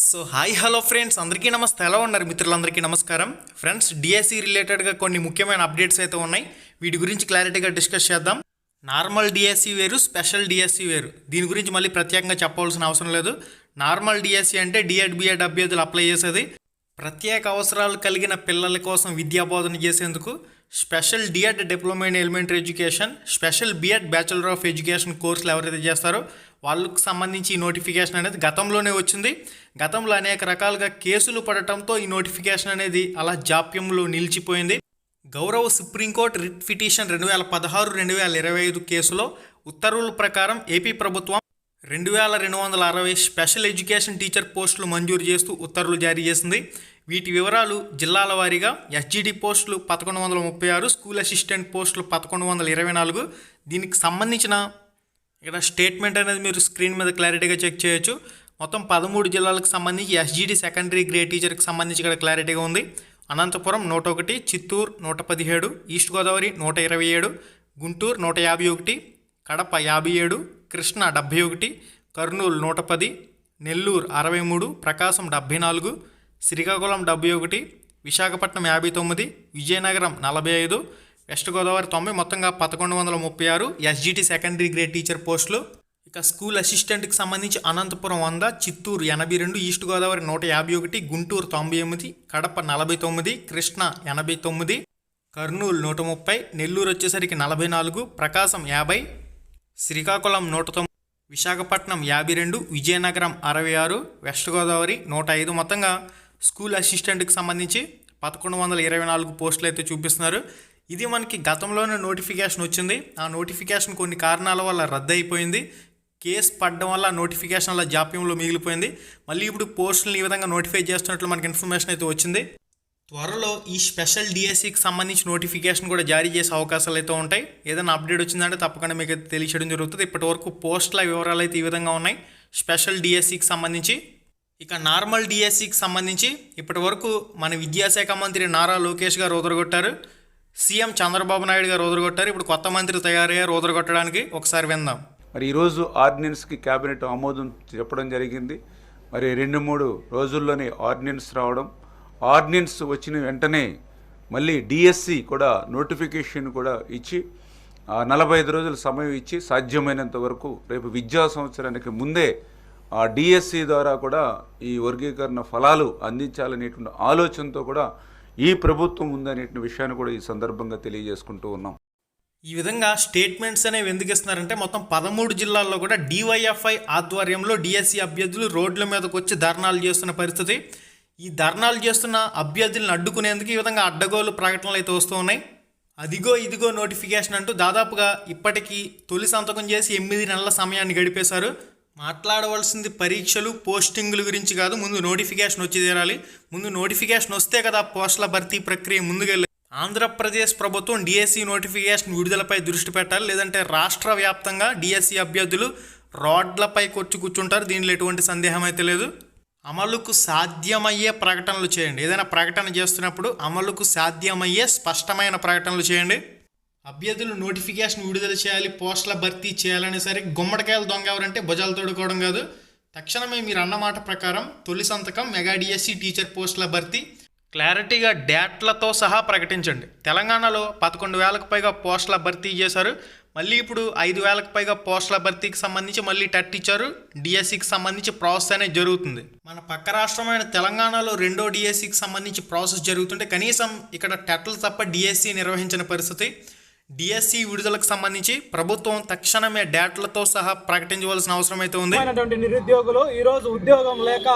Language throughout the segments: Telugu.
సో హాయ్ హలో ఫ్రెండ్స్, అందరికీ నమస్తే. ఎలా ఉన్నారు మిత్రులందరికీ నమస్కారం. ఫ్రెండ్స్, డిఎస్సి రిలేటెడ్గా కొన్ని ముఖ్యమైన అప్డేట్స్ అయితే ఉన్నాయి. వీటి గురించి క్లారిటీగా డిస్కస్ చేద్దాం. నార్మల్ డిఎస్సి వేరు, స్పెషల్ డిఎస్సి వేరు. దీని గురించి మళ్ళీ ప్రత్యేకంగా చెప్పవలసిన అవసరం లేదు. నార్మల్ డిఎస్సి అంటే డిఎడ్ బిఎడ్ అభ్యర్థులు అప్లై చేసేది. ప్రత్యేక అవసరాలు కలిగిన పిల్లల కోసం విద్యాబోధన చేసేందుకు special DEd diploma in elementary education, special BEd bachelor of education కోర్సులు ఎవరైతే చేస్తారో వాళ్ళకు సంబంధించి ఈ నోటిఫికేషన్ అనేది గతంలోనే వచ్చింది. గతంలో అనేక రకాలుగా కేసులు పడటంతో ఈ నోటిఫికేషన్ అనేది అలా జాప్యంలో నిలిచిపోయింది. గౌరవ సుప్రీంకోర్టు రిట్ పిటిషన్ 2016-2025 కేసులో ఉత్తర్వుల ప్రకారం ఏపీ ప్రభుత్వం 2260 స్పెషల్ ఎడ్యుకేషన్ టీచర్ పోస్టులు మంజూరు చేస్తూ ఉత్తర్వులు జారీ చేసింది. వీటి వివరాలు జిల్లాల వారీగా: ఎస్జిడి పోస్టులు 1136, స్కూల్ అసిస్టెంట్ పోస్టులు 1124. దీనికి సంబంధించిన ఇక్కడ స్టేట్మెంట్ అనేది మీరు స్క్రీన్ మీద క్లారిటీగా చెక్ చేయొచ్చు. మొత్తం 13 జిల్లాలకు సంబంధించి ఎస్జిడి సెకండరీ గ్రేడ్ టీచర్కి సంబంధించి ఇక్కడ క్లారిటీగా ఉంది. అనంతపురం 101, చిత్తూరు 117, ఈస్ట్ గోదావరి 127, గుంటూరు 151, కడప 57, కృష్ణా 71, కర్నూలు 110, నెల్లూరు 63, ప్రకాశం 74, శ్రీకాకుళం 71, విశాఖపట్నం 59, విజయనగరం 45, వెస్ట్ గోదావరి 90, మొత్తంగా 1136 ఎస్జిటి సెకండరీ గ్రేడ్ టీచర్ పోస్టులు. ఇక స్కూల్ అసిస్టెంట్కి సంబంధించి అనంతపురం 100, చిత్తూరు 82, ఈస్ట్ గోదావరి 151, గుంటూరు 98, కడప 49, కృష్ణా 89, కర్నూలు 130, నెల్లూరు వచ్చేసరికి 44, ప్రకాశం 50, శ్రీకాకుళం 109, విశాఖపట్నం 52, విజయనగరం 66, వెస్ట్ గోదావరి 105. మొత్తంగా స్కూల్ అసిస్టెంట్కి సంబంధించి 1124 పోస్టులు అయితే చూపిస్తున్నారు. ఇది మనకి గతంలోనే నోటిఫికేషన్ వచ్చింది. ఆ నోటిఫికేషన్ కొన్ని కారణాల వల్ల రద్దు అయిపోయింది. కేసు పడడం వల్ల నోటిఫికేషన్ అలా జాప్యంలో మిగిలిపోయింది. మళ్ళీ ఇప్పుడు పోస్టులను ఈ విధంగా నోటిఫై చేస్తున్నట్లు మనకి ఇన్ఫర్మేషన్ అయితే వచ్చింది. త్వరలో ఈ స్పెషల్ డిఎస్సికి సంబంధించి నోటిఫికేషన్ కూడా జారీ చేసే అవకాశాలు అయితే ఉంటాయి. ఏదైనా అప్డేట్ వచ్చిందంటే తప్పకుండా మీకు అయితే తెలియచేయడం జరుగుతుంది. ఇప్పటి వరకు పోస్టుల వివరాలు అయితే ఈ విధంగా ఉన్నాయి స్పెషల్ డిఎస్సికి సంబంధించి. ఇక నార్మల్ డిఎస్సికి సంబంధించి ఇప్పటి వరకు మన విద్యాశాఖ మంత్రి నారా లోకేష్ గారు ఓదరగొట్టారు, సీఎం చంద్రబాబు నాయుడు గారు ఓదరగొట్టారు. ఇప్పుడు కొత్త మంత్రి తయారయ్యారు ఓదరగొట్టడానికి. ఒకసారి విందాం. మరి ఈరోజు ఆర్డినెన్స్కి క్యాబినెట్ ఆమోదం చెప్పడం జరిగింది. మరి 2-3 రోజుల్లోనే ఆర్డినెన్స్ రావడం, ఆర్డినెన్స్ వచ్చిన వెంటనే మళ్ళీ డిఎస్సి కూడా నోటిఫికేషన్ కూడా ఇచ్చి 45 రోజుల సమయం ఇచ్చి సాధ్యమైనంత వరకు రేపు విద్యా సంవత్సరానికి ముందే ఆ డిఎస్సి ద్వారా కూడా ఈ వర్గీకరణ ఫలాలు అందించాలనేటువంటి ఆలోచనతో కూడా ఈ ప్రభుత్వం ఉందనే విషయాన్ని కూడా ఈ సందర్భంగా తెలియజేసుకుంటూ ఉన్నాం. ఈ విధంగా స్టేట్మెంట్స్ అనేవి ఎందుకు ఇస్తున్నారంటే మొత్తం 13 జిల్లాల్లో కూడా డివైఎఫ్ఐ ఆధ్వర్యంలో డిఎస్సి అభ్యర్థులు రోడ్ల మీదకి వచ్చి ధర్నాలు చేస్తున్న పరిస్థితి. ఈ ధర్నాలు చేస్తున్న అభ్యర్థులను అడ్డుకునేందుకు ఈ విధంగా అడ్డగోలు ప్రకటనలు అయితే వస్తూ ఉన్నాయి. అదిగో ఇదిగో నోటిఫికేషన్ అంటూ దాదాపుగా ఇప్పటికీ తొలి సంతకం చేసి 8 నెలల సమయాన్ని గడిపేశారు. మాట్లాడవలసింది పరీక్షలు పోస్టింగుల గురించి కాదు, ముందు నోటిఫికేషన్ వచ్చి తీరాలి. ముందు నోటిఫికేషన్ వస్తే కదా పోస్టుల భర్తీ ప్రక్రియ ముందుకెళ్ళి. ఆంధ్రప్రదేశ్ ప్రభుత్వం డిఎస్సి నోటిఫికేషన్ విడుదలపై దృష్టి పెట్టాలి, లేదంటే రాష్ట్ర వ్యాప్తంగా డిఎస్సి అభ్యర్థులు రోడ్లపై కూర్చుంటారు. దీనిలో ఎటువంటి సందేహం అయితే లేదు. అమలుకు సాధ్యమయ్యే ప్రకటనలు చేయండి. ఏదైనా ప్రకటన చేస్తున్నప్పుడు అమలుకు సాధ్యమయ్యే స్పష్టమైన ప్రకటనలు చేయండి. అభ్యర్థులు నోటిఫికేషన్ విడుదల చేయాలి, పోస్టుల భర్తీ చేయాలనే సరే గుమ్మడికాయలు దొంగ ఎవరంటే భుజాలు తోడుకోవడం కాదు. తక్షణమే మీరు అన్నమాట ప్రకారం తొలి సంతకం మెగా డిఎస్సి టీచర్ పోస్టుల భర్తీ క్లారిటీగా డేట్లతో సహా ప్రకటించండి. తెలంగాణలో 11,000కు పైగా పోస్టుల భర్తీ చేశారు. మళ్ళీ ఇప్పుడు 5,000కు పైగా పోస్టుల భర్తీకి సంబంధించి మళ్ళీ టెట్ ఇచ్చారు. డిఎస్సికి సంబంధించి ప్రాసెస్ అనేది జరుగుతుంది. మన పక్క రాష్ట్రమైన తెలంగాణలో రెండో డిఎస్సికి సంబంధించి ప్రాసెస్ జరుగుతుంటే కనీసం ఇక్కడ టెట్లు తప్ప డిఎస్సి నిర్వహించిన పరిస్థితి. డిఎస్సి విడుదలకు సంబంధించి ప్రభుత్వం తక్షణమే డేట్లతో సహా ప్రకటించవలసిన అవసరం అయితే ఉంది. నిరుద్యోగులు ఈ రోజు ఉద్యోగం లేక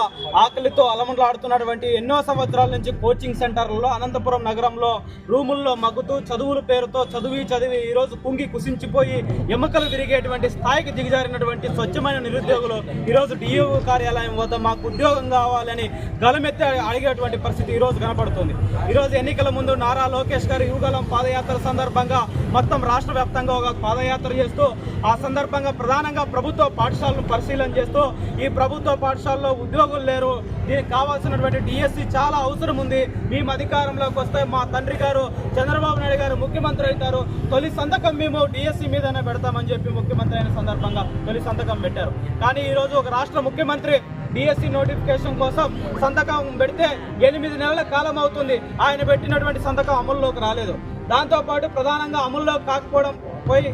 ఆకలితో అలమలాడుతున్నటువంటి ఎన్నో సంవత్సరాల నుంచి కోచింగ్ సెంటర్లలో అనంతపురం నగరంలో రూముల్లో మగ్గుతూ చదువుల పేరుతో చదివి ఈ రోజు కుంగి కుసించిపోయి ఎముకలు విరిగేటువంటి స్థాయికి దిగజారినటువంటి స్వచ్ఛమైన నిరుద్యోగులు ఈ రోజు డిఓ కార్యాలయం వద్ద మాకు ఉద్యోగం కావాలని గలమెత్తి అడిగేటువంటి పరిస్థితి ఈ రోజు కనపడుతుంది. ఈ రోజు ఎన్నికల ముందు నారా లోకేష్ గారు యువగలం పాదయాత్ర సందర్భంగా మొత్తం రాష్ట్ర వ్యాప్తంగా ఒక పాదయాత్ర చేస్తూ ఆ సందర్భంగా ప్రధానంగా ప్రభుత్వ పాఠశాలను పరిశీలన చేస్తూ ఈ ప్రభుత్వ పాఠశాలలో ఉద్యోగులు లేరు, దీనికి కావాల్సినటువంటి డిఎస్సి చాలా అవసరం ఉంది, మేము అధికారంలోకి వస్తే మా తండ్రి గారు చంద్రబాబు నాయుడు గారు ముఖ్యమంత్రి అవుతారు, తొలి సంతకం మేము డిఎస్సి మీదనే పెడతామని చెప్పి ముఖ్యమంత్రి అయిన సందర్భంగా తొలి సంతకం పెట్టారు. కానీ ఈరోజు ఒక రాష్ట్ర ముఖ్యమంత్రి డిఎస్సి నోటిఫికేషన్ కోసం సంతకం పెడితే 8 నెలల కాలం అవుతుంది. ఆయన పెట్టినటువంటి సంతకం అమల్లోకి రాలేదు. దాంతోపాటు ప్రధానంగా అమల్లో కాకపోవడం పోయి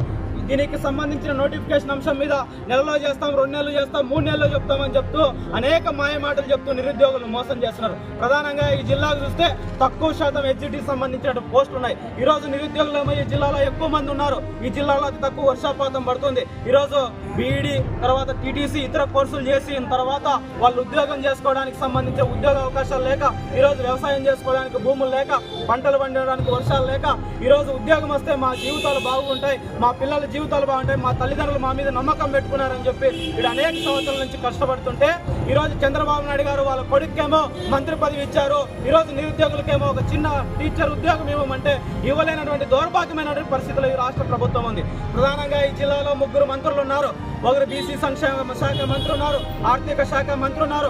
దీనికి సంబంధించిన నోటిఫికేషన్ అంశం మీద నెలలో చేస్తాం, 2 నెలలు చేస్తాం, 3 నెలలు చెప్తామని చెప్తూ అనేక మాయ మాటలు చెప్తూ నిరుద్యోగులను మోసం చేస్తున్నారు. ప్రధానంగా ఈ జిల్లాకు చూస్తే తక్కువ శాతం హెచ్జిటికి సంబంధించిన పోస్టులు ఉన్నాయి. ఈరోజు నిరుద్యోగులు ఈ జిల్లాలో ఎక్కువ మంది ఉన్నారు. ఈ జిల్లాలో అతి తక్కువ వర్షపాతం పడుతుంది. ఈరోజు బీఈడి తర్వాత టీటీసీ ఇతర కోర్సులు చేసిన తర్వాత వాళ్ళు ఉద్యోగం చేసుకోవడానికి సంబంధించిన ఉద్యోగ అవకాశాలు లేక, ఈరోజు వ్యవసాయం చేసుకోవడానికి భూములు లేక, పంటలు పండించడానికి వర్షాలు లేక, ఈరోజు ఉద్యోగం వస్తే మా జీవితాలు బాగుంటాయి, మా పిల్లల జీవితాలు బాగుంటాయి, మా తల్లిదండ్రులు మా మీద నమ్మకం పెట్టుకున్నారని చెప్పి ఇక్కడ అనేక సంవత్సరాల నుంచి కష్టపడుతుంటే ఈరోజు చంద్రబాబు నాయుడు గారు వాళ్ళ కొడుకేమో మంత్రి పదవి ఇచ్చారు. ఈరోజు నిరుద్యోగులకేమో ఒక చిన్న టీచర్ ఉద్యోగం ఇవ్వమంటే ఇవ్వలేనటువంటి దౌర్భాగ్యమైనటువంటి పరిస్థితులు ఈ రాష్ట్ర ప్రభుత్వం ఉంది. ప్రధానంగా ఈ జిల్లాలో 3 మంత్రులు ఉన్నారు. ఒకరు బీసీ సంక్షేమ శాఖ మంత్రి ఉన్నారు, ఆర్థిక శాఖ మంత్రి ఉన్నారు,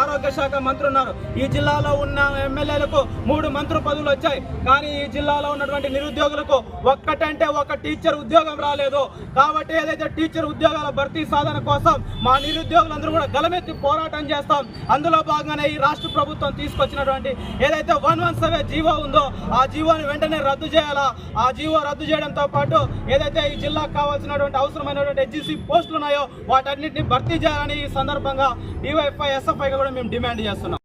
ఆరోగ్య శాఖ మంత్రి ఉన్నారు. ఈ జిల్లాలో ఉన్న ఎమ్మెల్యేలకు 3 మంత్రి పదవులు వచ్చాయి. కానీ ఈ జిల్లాలో ఉన్నటువంటి నిరుద్యోగులకు ఒక్కటంటే ఒక టీచర్ ఉద్యోగం రాలేదు. కాబట్టి ఏదైతే టీచర్ ఉద్యోగాల భర్తీ సాధన కోసం మా నిరుద్యోగులందరూ కూడా గలమెత్తి పోరాటం చేస్తాం. అందులో భాగంగానే ఈ రాష్ట్ర ప్రభుత్వం తీసుకొచ్చినటువంటి ఏదైతే 117 జీవో ఉందో ఆ జీవోని వెంటనే రద్దు చేయాలా. ఆ జీవో రద్దు చేయడంతో పాటు ఏదైతే ఈ జిల్లాకు కావాల్సినటువంటి అవసరమైనటువంటి హెచ్జిసి పోస్టులు ఉన్నాయో వాటన్నిటిని భర్తీ చేయాలని ఈ సందర్భంగా డివైఎఫ్ఐ, ఎస్ఎఫ్ఐగా కూడా మేము డిమాండ్ చేస్తున్నాం.